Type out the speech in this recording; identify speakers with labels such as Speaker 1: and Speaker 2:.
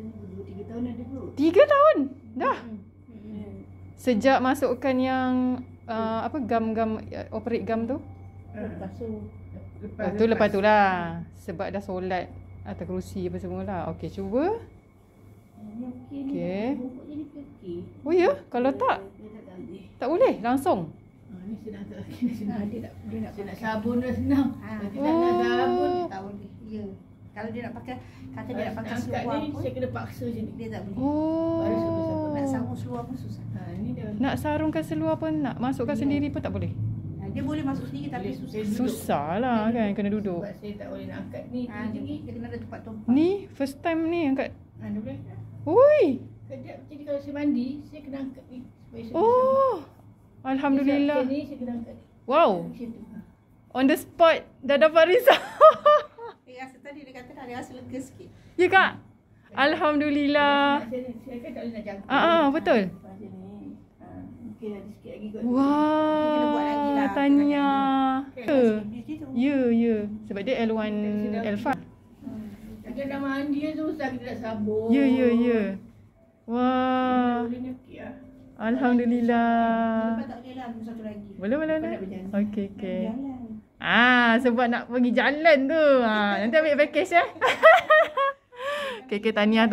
Speaker 1: 3 tahun ada kot.
Speaker 2: 3 tahun? Dah? Sejak masukkan yang gam-gam, operate gam tu? Lepas tu lah. Sebab dah solat atas kerusi apa semua lah. Okey, cuba. Okey. Oh ya? Kalau tak boleh langsung.
Speaker 1: Ni senang tak lagi. Dia nak sabun dah senang. Dia tak nak sabun, dia tak boleh. Ya. Kalau dia nak pakai, kata dia nak pakai seluar pun, saya kena paksa je. Dia tak boleh. Baru sabun. Nak sarung seluar pun susah. Ni dah.
Speaker 2: Nak sarungkan seluar pun, nak masukkan sendiri pun tak boleh.
Speaker 1: Dia boleh masuk sendiri tapi susah.
Speaker 2: Susah lah kan, kena duduk.
Speaker 1: Sebab saya tak boleh nak angkat ni tinggi. Dia kena ada tempat-tempat.
Speaker 2: Ni first time ni angkat.
Speaker 1: Dia boleh.
Speaker 2: Oi.
Speaker 1: Jadi kalau saya mandi, saya kena angkat ni.
Speaker 2: Oh. Alhamdulillah.
Speaker 1: Ni saya kena angkat.
Speaker 2: Wow. On the spot dah dapat result.
Speaker 1: Rasa tadi dia kata dah rasa lega sikit.
Speaker 2: Ya kak? Alhamdulillah.
Speaker 1: Saya kan tak boleh nak jangkau.
Speaker 2: Betul.
Speaker 1: Mungkin ada sikit lagi kot.
Speaker 2: Wah, Tania. Ya. Sebab dia L1, L5.
Speaker 1: Kita dah mandi susah kita nak sabun.
Speaker 2: Ya. Wah.
Speaker 1: Boleh nyakit lah.
Speaker 2: Alhamdulillah.
Speaker 1: Lepas tak boleh lah, satu lagi.
Speaker 2: Boleh. Okey. Sebab nak pergi jalan tu. Nanti ambil package ya. Okey, Tania.